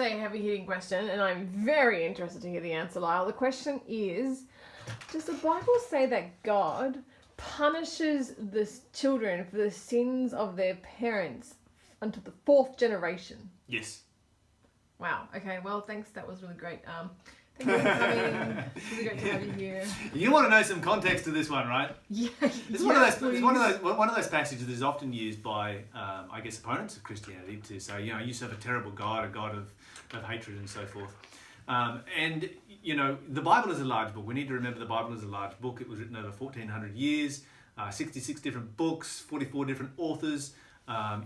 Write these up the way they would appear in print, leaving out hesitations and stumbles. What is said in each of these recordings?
a heavy-hitting question, and I'm very interested to hear the answer, Lyle. The question is, does the Bible say that God punishes the children for the sins of their parents until the 4th generation? Yes. Wow. Okay. Well, thanks. That was really great. Thank you for coming. It's really great to have you here. You want to know some context to this one, right? Yeah. It's one of those passages that is often used by, I guess, opponents of Christianity to say, you serve a terrible God, a God of hatred and so forth. And the Bible is a large book. We need to remember the Bible is a large book. It was written over 1,400 years, 66 different books, 44 different authors.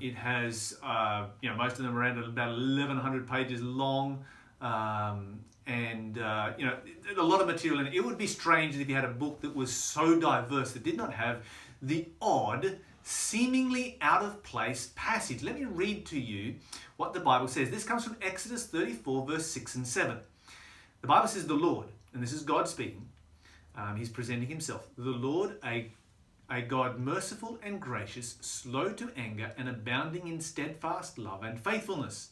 It has, most of them around about 1,100 pages long. And a lot of material in it. It would be strange if you had a book that was so diverse that did not have the odd, seemingly out of place passage. Let me read to you what the Bible says. This comes from Exodus 34, verse 6 and 7. The Bible says, the Lord, and this is God speaking, he's presenting himself. The Lord, a God merciful and gracious, slow to anger, and abounding in steadfast love and faithfulness,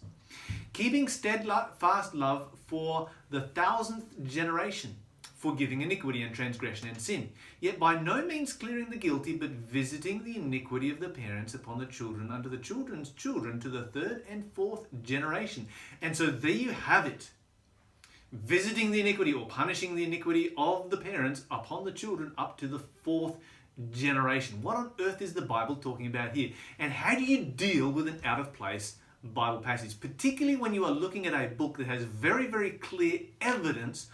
keeping steadfast love for the 1,000th generation, forgiving iniquity and transgression and sin, yet by no means clearing the guilty, but visiting the iniquity of the parents upon the children unto the children's children to the 3rd and 4th generation. And so there you have it. Visiting the iniquity or punishing the iniquity of the parents upon the children up to the 4th generation. What on earth is the Bible talking about here? And how do you deal with an out of place Bible passage, particularly when you are looking at a book that has very, very clear evidence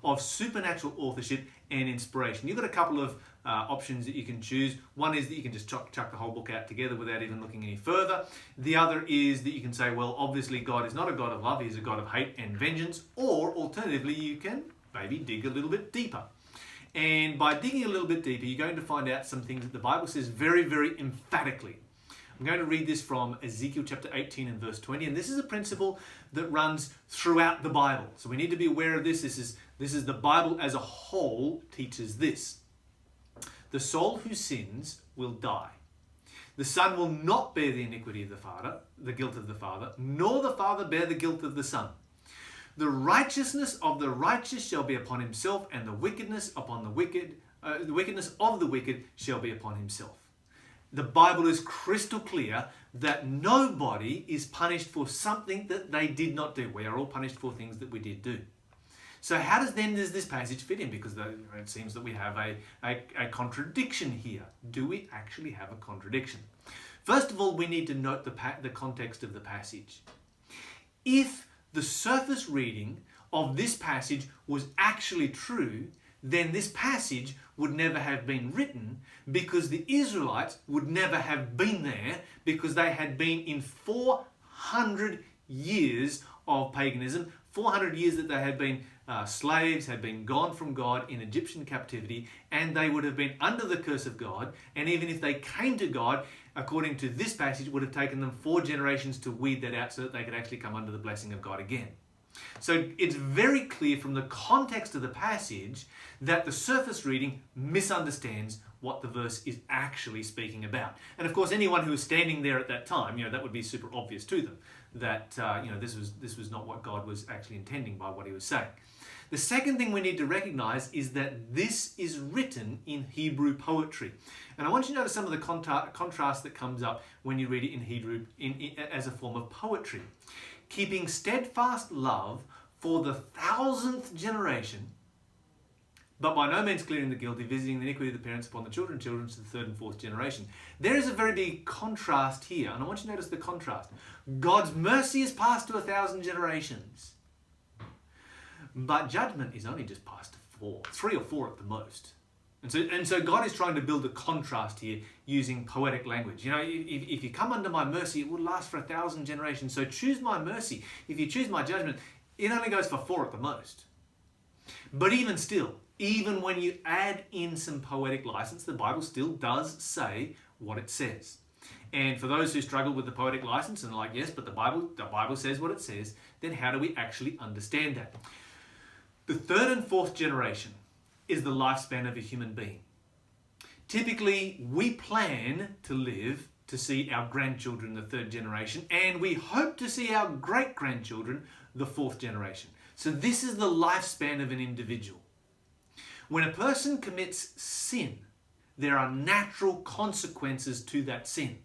of supernatural authorship and inspiration? You've got a couple of options that you can choose. One is that you can just chuck the whole book out together without even looking any further. The other is that you can say, well, obviously God is not a God of love, he's a God of hate and vengeance. Or alternatively, you can maybe dig a little bit deeper. And by digging a little bit deeper, you're going to find out some things that the Bible says very, very emphatically. I'm going to read this from Ezekiel chapter 18 and verse 20, and this is a principle that runs throughout the Bible. So we need to be aware of this. This is the Bible as a whole teaches this. The soul who sins will die. The son will not bear the iniquity of the father, the guilt of the father, nor the father bear the guilt of the son. The righteousness of the righteous shall be upon himself, and the wickedness upon the wicked, the wickedness of the wicked shall be upon himself. The Bible is crystal clear that nobody is punished for something that they did not do. We are all punished for things that we did do. So how does this passage fit in? Because it seems that we have a contradiction here. Do we actually have a contradiction? First of all, we need to note the context of the passage. If the surface reading of this passage was actually true, then this passage would never have been written, because the Israelites would never have been there, because they had been in 400 years of paganism, 400 years that they had been slaves, had been gone from God in Egyptian captivity, and they would have been under the curse of God. And even if they came to God, according to this passage, it would have taken them 4 generations to weed that out so that they could actually come under the blessing of God again. So it's very clear from the context of the passage that the surface reading misunderstands what the verse is actually speaking about. And of course, anyone who was standing there at that time, that would be super obvious to them that this was not what God was actually intending by what he was saying. The second thing we need to recognize is that this is written in Hebrew poetry. And I want you to notice some of the contrast that comes up when you read it in Hebrew as a form of poetry. Keeping steadfast love for the 1,000th generation, but by no means clearing the guilty, visiting the iniquity of the parents upon the children to the 3rd and 4th generation. There is a very big contrast here, and I want you to notice the contrast. God's mercy is passed to 1,000 generations, but judgment is only just passed to 3 or 4 at the most. And so God is trying to build a contrast here using poetic language. If you come under my mercy, it will last for 1,000 generations. So choose my mercy. If you choose my judgment, it only goes for 4 at the most. But even still, even when you add in some poetic license, the Bible still does say what it says. And for those who struggle with the poetic license and are like, yes, but the Bible says what it says, then how do we actually understand that? The 3rd and 4th generation is the lifespan of a human being. Typically, we plan to live to see our grandchildren, the third generation, and we hope to see our great-grandchildren, the fourth generation. So this is the lifespan of an individual. When a person commits sin, there are natural consequences to that sin.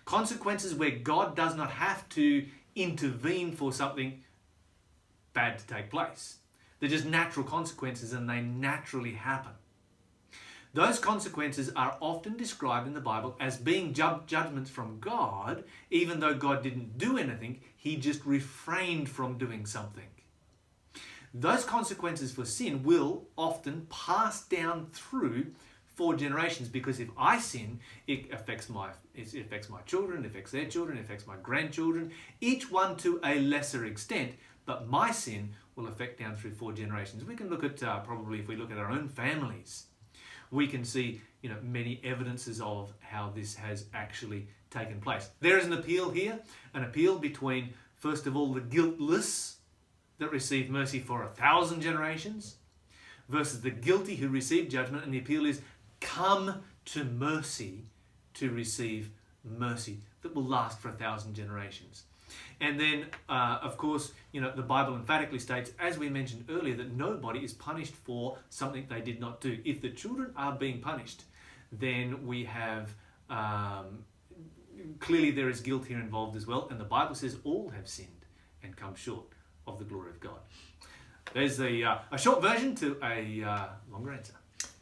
Consequences where God does not have to intervene for something bad to take place. They're just natural consequences and they naturally happen. Those consequences are often described in the Bible as being judgments from God, even though God didn't do anything, he just refrained from doing something. Those consequences for sin will often pass down through 4 generations, because if I sin, it affects my children, it affects their children, it affects my grandchildren, each one to a lesser extent, but my sin will affect down through 4 generations. We can look at, probably if we look at our own families, we can see many evidences of how this has actually taken place. There is an appeal here, an appeal between, first of all, the guiltless that receive mercy for 1,000 generations versus the guilty who receive judgment, and the appeal is, come to mercy to receive mercy that will last for 1,000 generations. And then, of course, the Bible emphatically states, as we mentioned earlier, that nobody is punished for something they did not do. If the children are being punished, then we have, clearly there is guilt here involved as well. And the Bible says all have sinned and come short of the glory of God. There's a short version to a longer answer.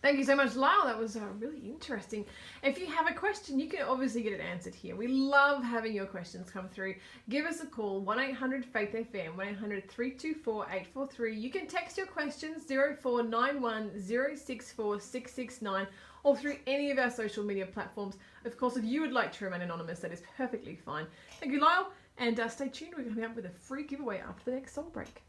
Thank you so much, Lyle. That was really interesting. If you have a question, you can obviously get it answered here. We love having your questions come through. Give us a call, 1-800-FAITH-FM, 1-800-324-843. You can text your questions, 0491 064 669, or through any of our social media platforms. Of course, if you would like to remain anonymous, that is perfectly fine. Thank you, Lyle, and stay tuned. We're coming up with a free giveaway after the next song break.